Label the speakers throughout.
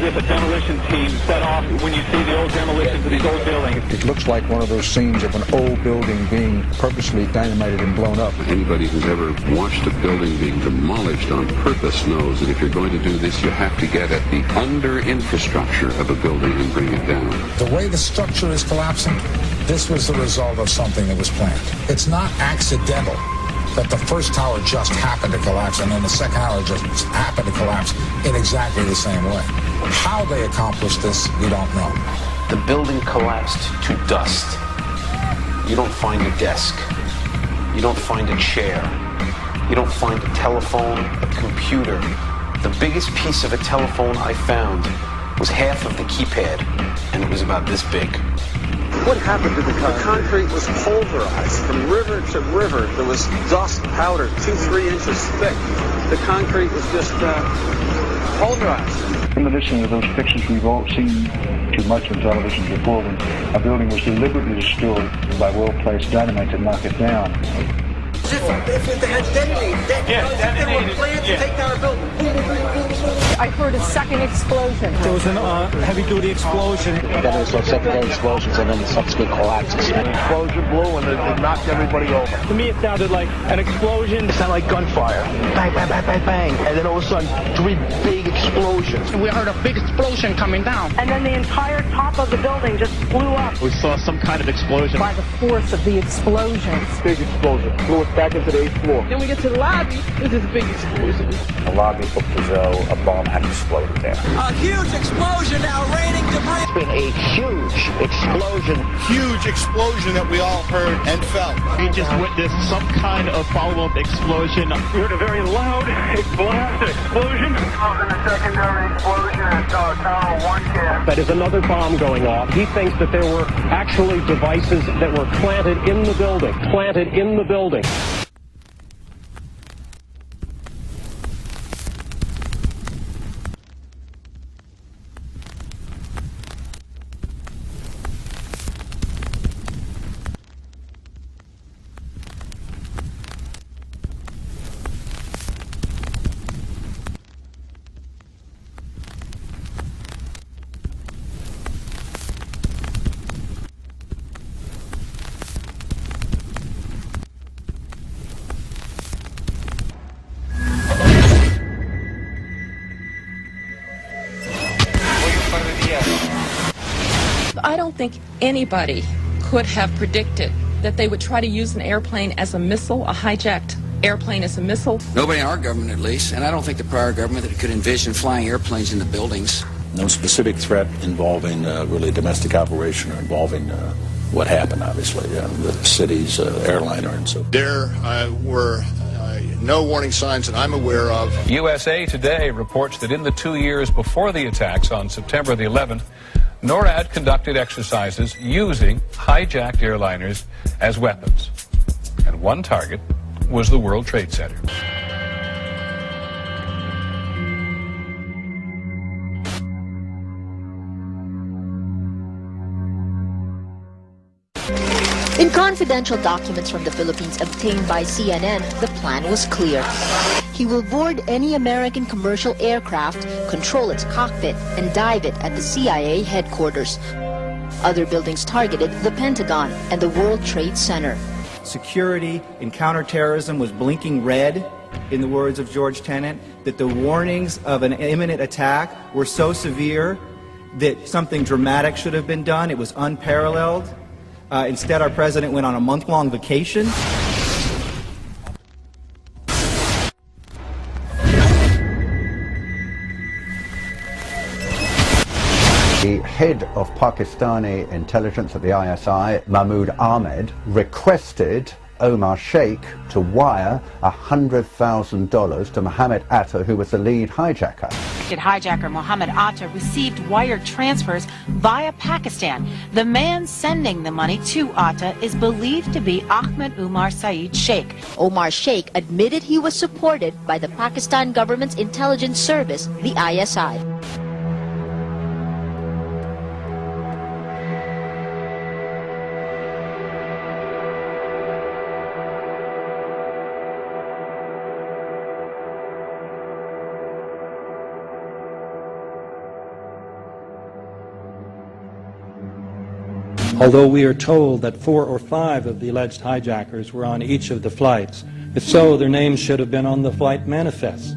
Speaker 1: if a demolition team set off when you see the old demolitions of these old buildings.
Speaker 2: It looks like one of those scenes of an old building being purposely dynamited and blown up.
Speaker 3: Anybody who's ever watched a building being demolished on purpose knows that if you're going to do this, you have to get at the under-infrastructure of a building and bring it down.
Speaker 4: The way the structure is collapsing, this was the result of something that was planned. It's not accidental that the first tower just happened to collapse and then the second tower just happened to collapse in exactly the same way. How they accomplished this, we don't know.
Speaker 5: The building collapsed to dust. You don't find a desk. You don't find a chair. You don't find a telephone, a computer. The biggest piece of a telephone I found was half of the keypad, and it was about this big.
Speaker 6: What happened to the concrete? The concrete was pulverized from river to river. There was dust powder 2-3 inches thick. The concrete was just pulverized.
Speaker 2: In addition to those pictures we've all seen too much on television before, when a building was deliberately destroyed by well-placed dynamite to knock it down.
Speaker 6: If they had detonated, they were planned to take down a building.
Speaker 7: I heard a second explosion.
Speaker 8: There was a heavy-duty explosion.
Speaker 9: Then there was secondary explosions and then subsequent collapses.
Speaker 10: An explosion blew and it knocked everybody over.
Speaker 8: To me, it sounded like an explosion.
Speaker 10: It sounded like gunfire. Bang, bang, bang, bang, bang. And then all of a sudden, 3 big explosions.
Speaker 7: We heard a big explosion coming down.
Speaker 11: And then the entire top of the building just blew up.
Speaker 8: We saw some kind of explosion.
Speaker 7: By the force of the explosions.
Speaker 10: Big explosion. Blew us back into the 8th floor.
Speaker 7: Then we get to the lobby. This is a big explosion.
Speaker 10: The lobby looked as though a bomb had exploded there.
Speaker 6: A huge explosion now, raining debris.
Speaker 9: It's been a huge explosion.
Speaker 12: Huge explosion that we all heard and felt.
Speaker 8: We just witnessed some kind of follow-up explosion.
Speaker 1: We heard a very loud blast explosion.
Speaker 6: The secondary explosion at Tower 1 camp.
Speaker 8: That is another bomb going off. He thinks that there were actually devices that were planted in the building. Planted in the building.
Speaker 13: I don't think anybody could have predicted that they would try to use an airplane as a missile, a hijacked airplane as a missile.
Speaker 14: Nobody in our government, at least, and I don't think the prior government that could envision flying airplanes into buildings.
Speaker 15: No specific threat involving really a domestic operation or involving what happened, obviously, the city's airliner and so forth.
Speaker 12: There were no warning signs that I'm aware of.
Speaker 16: USA Today reports that in the 2 years before the attacks on September the 11th, NORAD conducted exercises using hijacked airliners as weapons. And one target was the World Trade Center.
Speaker 17: In confidential documents from the Philippines obtained by CNN, the plan was clear. He will board any American commercial aircraft, control its cockpit, and dive it at the CIA headquarters. Other buildings targeted the Pentagon and the World Trade Center.
Speaker 18: Security and counterterrorism was blinking red, in the words of George Tenet, that the warnings of an imminent attack were so severe that something dramatic should have been done. It was unparalleled. Instead, our president went on a month-long vacation.
Speaker 19: The head of Pakistani intelligence at the ISI, Mahmoud Ahmed, requested Omar Sheikh to wire $100,000 to Mohammed Atta, who was the lead hijacker.
Speaker 20: Hijacker Mohammed Atta received wire transfers via Pakistan. The man sending the money to Atta is believed to be Ahmed Umar Saeed Sheikh.
Speaker 17: Omar Sheikh admitted he was supported by the Pakistan government's intelligence service, the ISI.
Speaker 21: although we are told that 4 or 5 of the alleged hijackers were on each of the flights. If so, their names should have been on the flight manifests.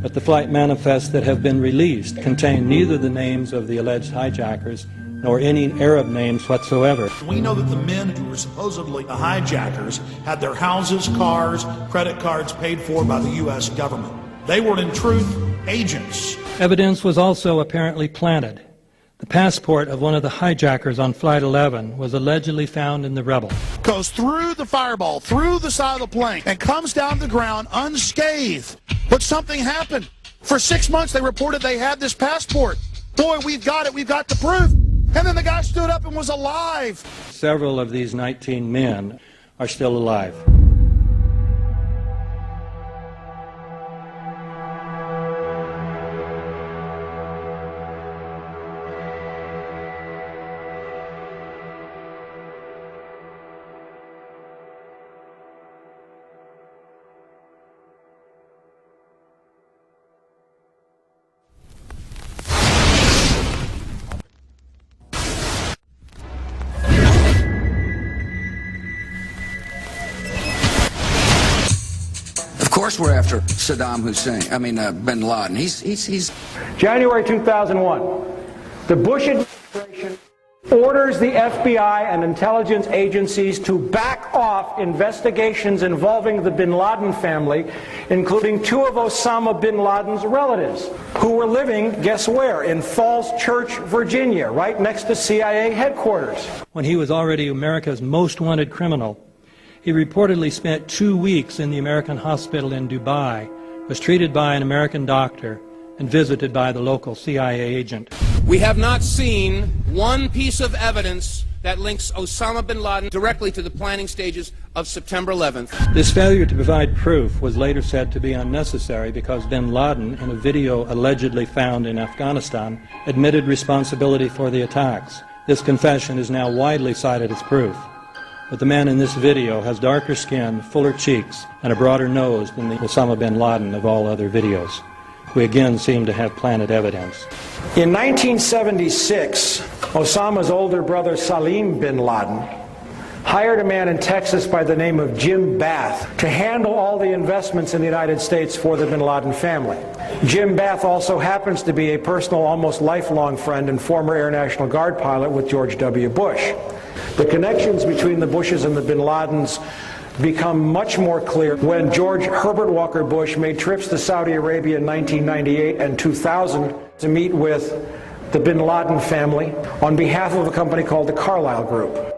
Speaker 21: But the flight manifests that have been released contain neither the names of the alleged hijackers nor any Arab names whatsoever.
Speaker 22: We know that the men who were supposedly the hijackers had their houses, cars, credit cards paid for by the U.S. government. They were, in truth, agents.
Speaker 21: Evidence was also apparently planted. The passport of one of the hijackers on Flight 11 was allegedly found in the rubble.
Speaker 22: Goes through the fireball, through the side of the plane, and comes down to the ground unscathed. But something happened. For 6 months they reported they had this passport. Boy, we've got it, we've got the proof. And then the guy stood up and was alive.
Speaker 21: Several of these 19 men are still alive.
Speaker 14: Of course we're after Saddam Hussein, bin Laden. He's
Speaker 8: January 2001, the Bush administration orders the FBI and intelligence agencies to back off investigations involving the bin Laden family, including 2 of Osama bin Laden's relatives, who were living, guess where, in Falls Church, Virginia, right next to CIA headquarters.
Speaker 21: When he was already America's most wanted criminal, he reportedly spent 2 weeks in the American hospital in Dubai, was treated by an American doctor, and visited by the local CIA agent.
Speaker 23: We have not seen one piece of evidence that links Osama bin Laden directly to the planning stages of September 11th.
Speaker 21: This failure to provide proof was later said to be unnecessary because bin Laden, in a video allegedly found in Afghanistan, admitted responsibility for the attacks. This confession is now widely cited as proof. But the man in this video has darker skin, fuller cheeks, and a broader nose than the Osama bin Laden of all other videos. We again seem to have planted evidence.
Speaker 8: In 1976, Osama's older brother Salim bin Laden hired a man in Texas by the name of Jim Bath to handle all the investments in the United States for the bin Laden family. Jim Bath also happens to be a personal, almost lifelong friend and former Air National Guard pilot with George W. Bush. The connections between the Bushes and the bin Ladens become much more clear when George Herbert Walker Bush made trips to Saudi Arabia in 1998 and 2000 to meet with the bin Laden family on behalf of a company called the Carlyle Group.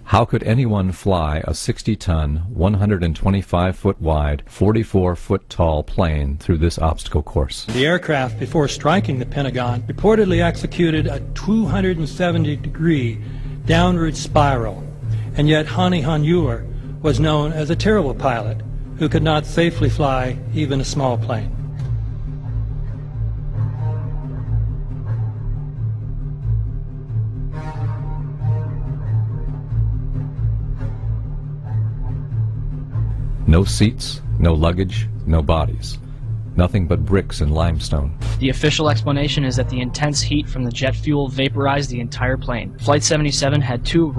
Speaker 24: How could anyone fly a 60-ton, 125-foot wide, 44-foot tall plane through this obstacle course?
Speaker 21: The aircraft, before striking the Pentagon, reportedly executed a 270-degree downward spiral, and yet Hani Hanjour was known as a terrible pilot who could not safely fly even a small plane.
Speaker 24: No seats, no luggage, no bodies. Nothing but bricks and limestone.
Speaker 25: The official explanation is that the intense heat from the jet fuel vaporized the entire plane. Flight 77 had 2